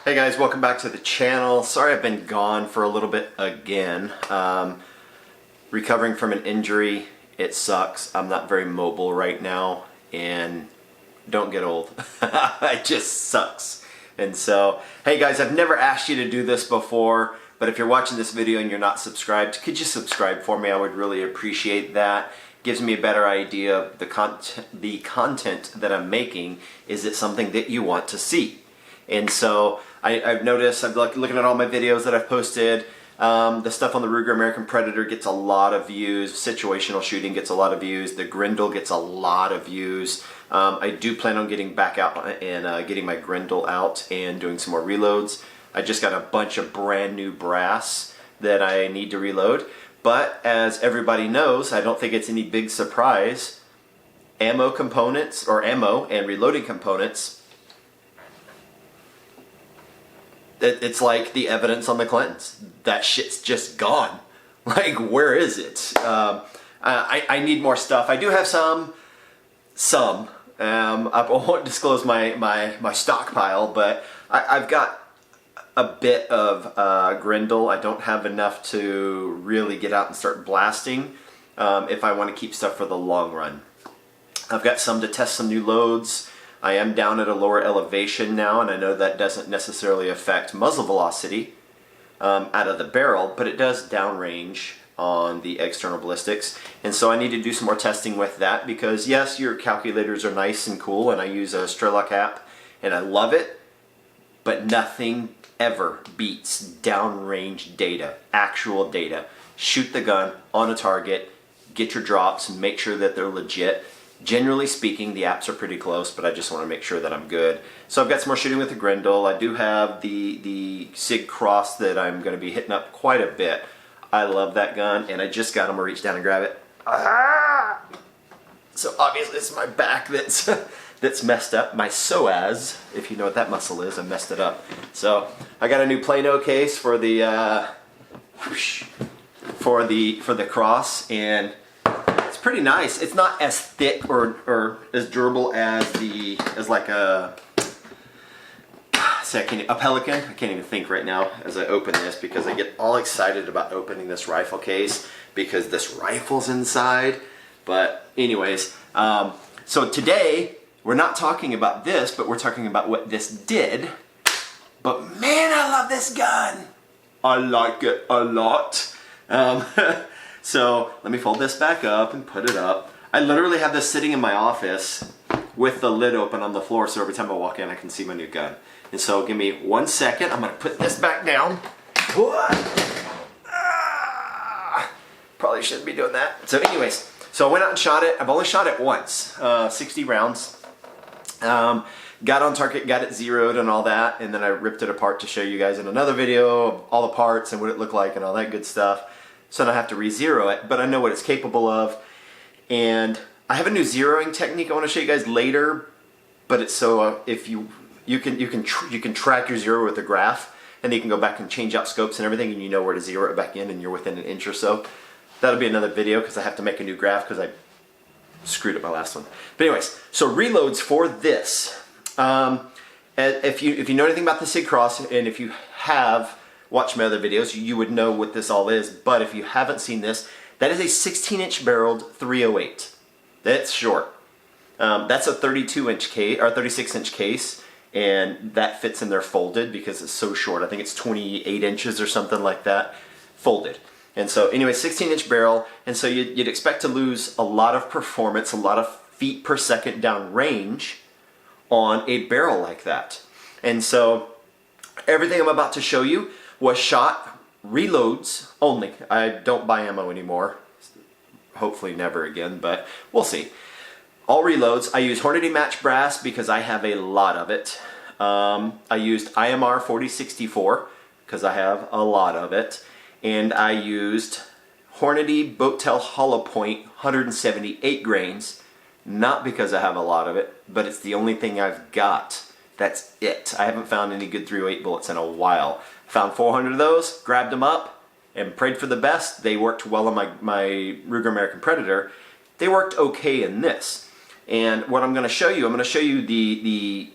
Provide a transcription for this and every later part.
Hey guys, welcome back to the channel. Sorry I've been gone for a little bit again. Recovering from an injury. It sucks. I'm not very mobile right now, and don't get old. It just sucks. And so, hey guys, I've never asked you to do this before, but if you're watching this video and you're not subscribed, could you subscribe for me? I would really appreciate that. Gives me a better idea of the content that I'm making. Is it something that you want to see? And so I've noticed, I'm looking at all my videos that I've posted, the stuff on the Ruger American Predator gets a lot of views, situational shooting gets a lot of views, the Grendel gets a lot of views. I do plan on getting back out and getting my Grendel out and doing some more reloads. I just got a bunch of brand new brass that I need to reload, but as everybody knows, I don't think it's any big surprise, ammo components, or ammo and reloading components, it's like the evidence on the Clintons. That shit's just gone. Like, where is it? I need more stuff. I do have some. I won't disclose my stockpile, but I've got a bit of Grendel. I don't have enough to really get out and start blasting if I want to keep stuff for the long run. I've got some to test some new loads. I am down at a lower elevation now, and I know that doesn't necessarily affect muzzle velocity out of the barrel, but it does downrange on the external ballistics. And so I need to do some more testing with that because, yes, your calculators are nice and cool, and I use a Strelok app, and I love it, but nothing ever beats downrange data, actual data. Shoot the gun on a target, get your drops, and make sure that they're legit. Generally speaking, the apps are pretty close, but I just want to make sure that I'm good. So I've got some more shooting with the Grendel. I do have the Sig Cross that I'm going to be hitting up quite a bit. I love that gun, and I just got him to reach down and grab it. Ah! So obviously it's my back that's that's messed up. My psoas, if you know what that muscle is, I messed it up. So I got a new Plano case for the Cross, and it's pretty nice. It's not as thick or as durable as like a Pelican. I can't even think right now as I open this because I get all excited about opening this rifle case because this rifle's inside. But anyways, so today we're not talking about this, but we're talking about what this did. But man, I love this gun. I like it a lot. So let me fold this back up and put it up. I literally have this sitting in my office with the lid open on the floor, so every time I walk in I can see my new gun. And so give me 1 second. I'm going to put this back down. Probably shouldn't be doing that. So anyways, so I went out and shot it. I've only shot it once, 60 rounds. Got on target, got it zeroed and all that, and then I ripped it apart to show you guys in another video of all the parts and what it looked like and all that good stuff. So now I have to re-zero it, but I know what it's capable of. And I have a new zeroing technique I want to show you guys later, but it's so if you can track your zero with a graph, and then you can go back and change out scopes and everything, and you know where to zero it back in, and you're within an inch or so. That'll be another video because I have to make a new graph because I screwed up my last one. But anyways, so reloads for this. If you know anything about the Sig Cross, and if you have watched my other videos, you would know what this all is. But if you haven't seen this, that is a 16-inch barreled 308. That's short. That's a 32-inch case or 36-inch case, and that fits in there folded because it's so short. I think it's 28 inches or something like that, folded. And so anyway, 16-inch barrel, and so you'd expect to lose a lot of performance, a lot of feet per second down range on a barrel like that. And so everything I'm about to show you was shot reloads only. I don't buy ammo anymore. Hopefully never again, but we'll see. All reloads. I use Hornady match brass because I have a lot of it. I used IMR 4064 because I have a lot of it. And I used Hornady Boattail Hollow Point 178 grains, not because I have a lot of it, but it's the only thing I've got. That's it. I haven't found any good 308 bullets in a while. Found 400 of those, grabbed them up, and prayed for the best. They worked well on my Ruger American Predator. They worked okay in this. And what I'm going to show you the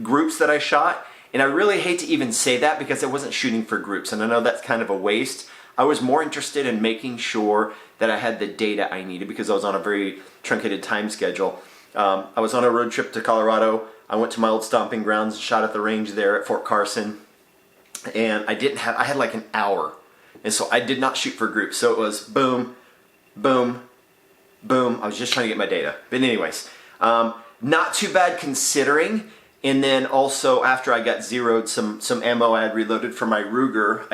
groups that I shot And I really hate to even say that because I wasn't shooting for groups, and I know that's kind of a waste. I was more interested in making sure that I had the data I needed because I was on a very truncated time schedule. I was on a road trip to Colorado. I went to my old stomping grounds, shot at the range there at Fort Carson, and I had like an hour. And so I did not shoot for groups. So it was boom, boom, boom. I was just trying to get my data. But anyways, not too bad considering. And then also after I got zeroed, some ammo I had reloaded for my Ruger,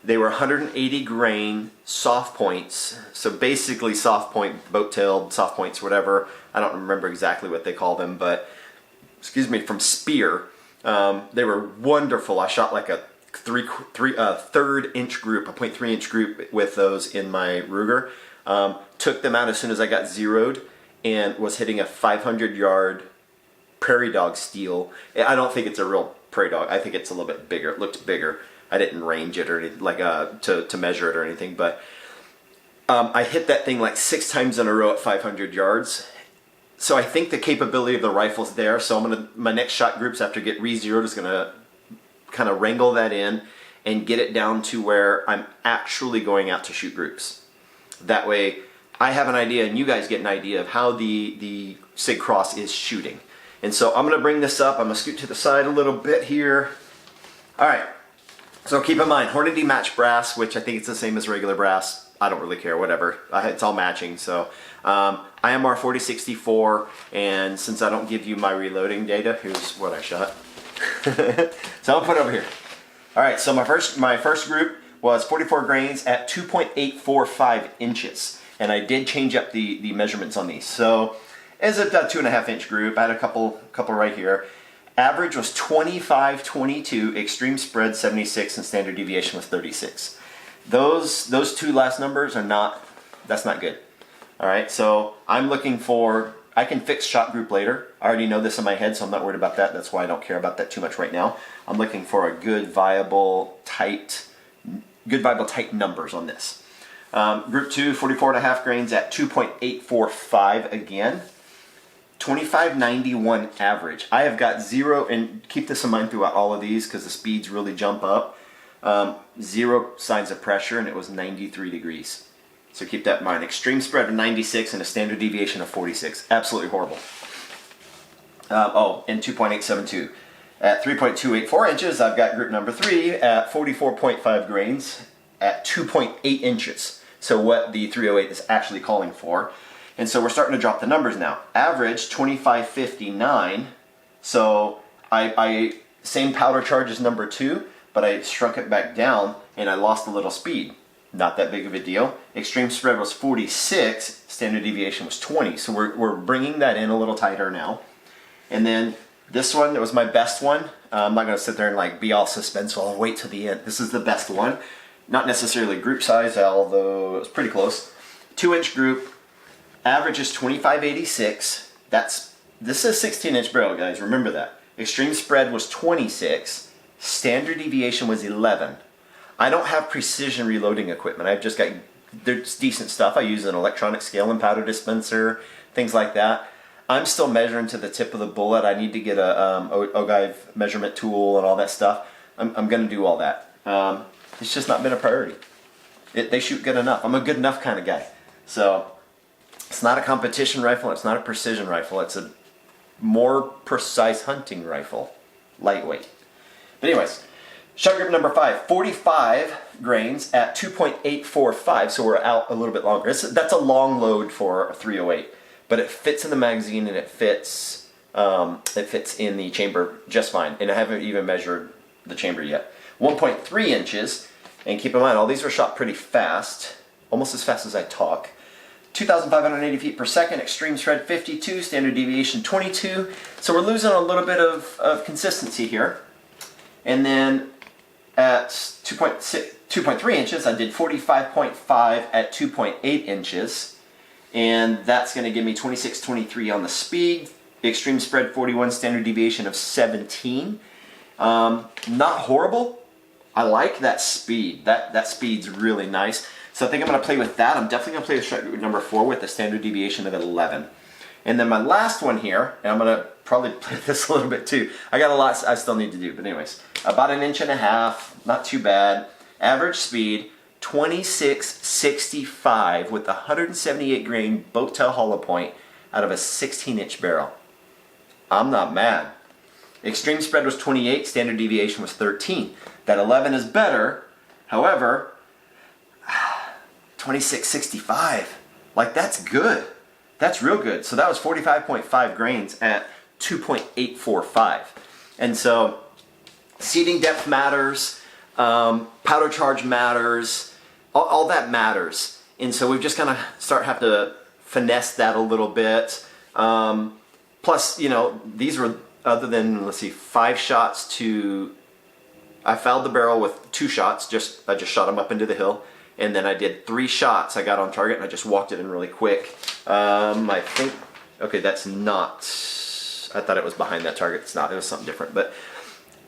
they were 180 grain soft points. So basically soft point, boat-tailed soft points, whatever. I don't remember exactly what they call them, but excuse me, from Spear. They were wonderful. I shot like a third inch group, a 0.3 inch group with those in my Ruger. Took them out as soon as I got zeroed and was hitting a 500-yard prairie dog steel. I don't think it's a real prairie dog. I think it's a little bit bigger. It looked bigger. I didn't range it or anything, like to measure it or anything, but I hit that thing like 6 times in a row at 500 yards. So I think the capability of the rifle's there. So my next shot groups after get re-zeroed is gonna kind of wrangle that in and get it down to where I'm actually going out to shoot groups. That way I have an idea and you guys get an idea of how the Sig Cross is shooting. And so I'm gonna bring this up. I'm gonna scoot to the side a little bit here. All right, so keep in mind, Hornady match brass, which I think it's the same as regular brass. I don't really care, whatever. It's all matching. So IMR 4064, and since I don't give you my reloading data, here's what I shot. So I'll put it over here. All right, so my first group was 44 grains at 2.845 inches, and I did change up the measurements on these. So as a 2.5 inch group, I had a couple right here. Average was 25.22, extreme spread 76, and standard deviation was 36. Those two last numbers that's not good. All right, so I'm looking for, I can fix shot group later. I already know this in my head, so I'm not worried about that. That's why I don't care about that too much right now. I'm looking for a good viable tight numbers on this. Group 2, 44.5 grains at 2.845 again. 2591 average. I have got zero, and keep this in mind throughout all of these because the speeds really jump up. 0 signs of pressure, and it was 93 degrees. So keep that in mind. Extreme spread of 96 and a standard deviation of 46. Absolutely horrible. And 2.872. At 3.284 inches, I've got group number 3 at 44.5 grains at 2.8 inches. So what the 308 is actually calling for. And so we're starting to drop the numbers now. Average 2559. So I same powder charge as number 2, but I shrunk it back down and I lost a little speed. Not that big of a deal. Extreme spread was 46, standard deviation was 20. So we're bringing that in a little tighter now. And then this one, that was my best one. I'm not gonna sit there and like be all suspenseful. I'll wait till the end. This is the best one. Not necessarily group size, although it was pretty close. 2 inch group. Average is 2586. This is 16 inch barrel, guys. Remember that. Extreme spread was 26. Standard deviation was 11. I don't have precision reloading equipment. I've just got, there's decent stuff. I use an electronic scale and powder dispenser, things like that. I'm still measuring to the tip of the bullet. I need to get a ogive measurement tool and all that stuff. I'm going to do all that. It's just not been a priority. They shoot good enough. I'm a good enough kind of guy. So it's not a competition rifle. It's not a precision rifle. It's a more precise hunting rifle. Lightweight. But anyways, shot group number 5, 45 grains at 2.845, so we're out a little bit longer. That's a long load for a 308, but it fits in the magazine and it fits in the chamber just fine, and I haven't even measured the chamber yet. 1.3 inches, and keep in mind, all these were shot pretty fast, almost as fast as I talk. 2,580 feet per second, extreme spread 52, standard deviation 22, so we're losing a little bit of consistency here. And then at 2.3 inches, I did 45.5 at 2.8 inches. And that's going to give me 26.23 on the speed. Extreme spread 41, standard deviation of 17. Not horrible. I like that speed. That speed's really nice. So I think I'm going to play with that. I'm definitely going to play with shot group number 4 with the standard deviation of 11. And then my last one here, and I'm going to probably play this a little bit too. I got a lot I still need to do, but anyways, about 1.5 inches, not too bad. Average speed, 26.65 with 178 grain boat tail hollow point out of a 16-inch barrel. I'm not mad. Extreme spread was 28, standard deviation was 13. That 11 is better, however, 26.65, like that's good. That's real good. So that was 45.5 grains at 2.845. And so seating depth matters, powder charge matters, all that matters. And so we've just kind of have to finesse that a little bit. Plus, you know, these were, other than, let's see, 5 shots to, I fouled the barrel with 2 shots, I just shot them up into the hill. And then I did 3 shots. I got on target and I just walked it in really quick. I think, okay, that's not, I thought it was behind that target. It's not, it was something different. But,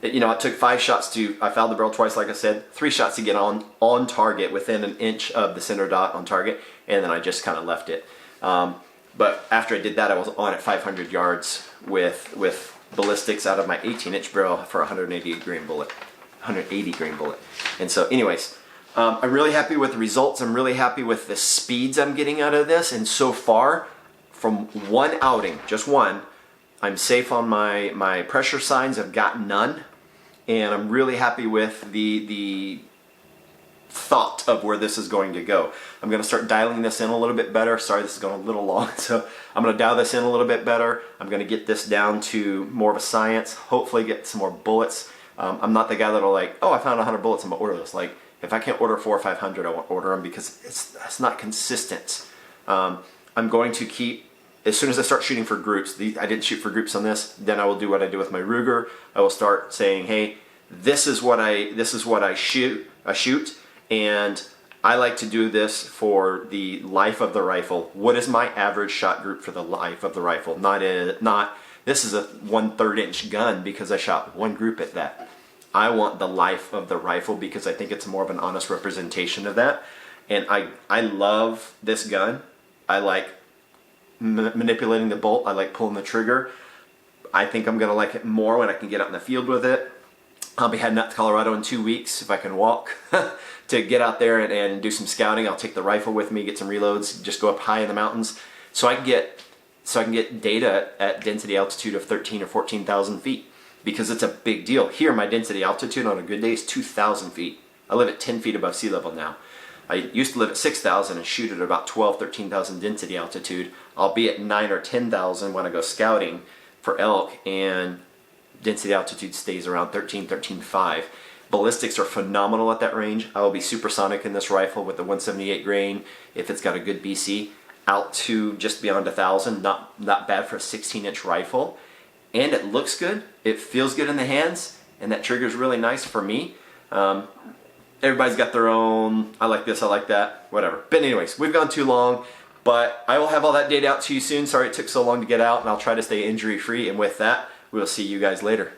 you know, I took 5 shots I fouled the barrel twice, like I said, 3 shots to get on target within 1 inch of the center dot on target. And then I just kind of left it. But after I did that, I was on at 500 yards with ballistics out of my 18-inch barrel for a 180 grain bullet. And so anyways, I'm really happy with the results. I'm really happy with the speeds I'm getting out of this. And so far, from one outing, just one, I'm safe on my pressure signs. I've got none. And I'm really happy with the thought of where this is going to go. I'm going to start dialing this in a little bit better. Sorry, this is going a little long. So I'm going to dial this in a little bit better. I'm going to get this down to more of a science. Hopefully get some more bullets. I'm not the guy that'll like, oh, I found 100 bullets, I'm going to order this. Like, if I can't order 400 or 500, I won't order them because it's not consistent. I'm going to keep, as soon as I start shooting for groups, I didn't shoot for groups on this, then I will do what I do with my Ruger. I will start saying, hey, this is what I shoot, and I like to do this for the life of the rifle. What is my average shot group for the life of the rifle? Not this is a 1/3 inch gun because I shot one group at that. I want the life of the rifle because I think it's more of an honest representation of that. And I love this gun. I like manipulating the bolt. I like pulling the trigger. I think I'm going to like it more when I can get out in the field with it. I'll be heading out to Colorado in 2 weeks if I can walk to get out there and do some scouting. I'll take the rifle with me, get some reloads, just go up high in the mountains so I can get data at density altitude of 13 or 14,000 feet. Because it's a big deal. Here, my density altitude on a good day is 2,000 feet. I live at 10 feet above sea level now. I used to live at 6,000 and shoot at about 12, 13,000 density altitude. I'll be at 9 or 10,000 when I go scouting for elk, and density altitude stays around 13, 13.5. Ballistics are phenomenal at that range. I will be supersonic in this rifle with the 178 grain if it's got a good BC, out to just beyond 1,000. Not bad for a 16-inch rifle. And it looks good, it feels good in the hands, and that trigger is really nice for me. Everybody's got their own, I like this, I like that, whatever. But anyways, we've gone too long, but I will have all that data out to you soon. Sorry it took so long to get out, and I'll try to stay injury free. And with that, we'll see you guys later.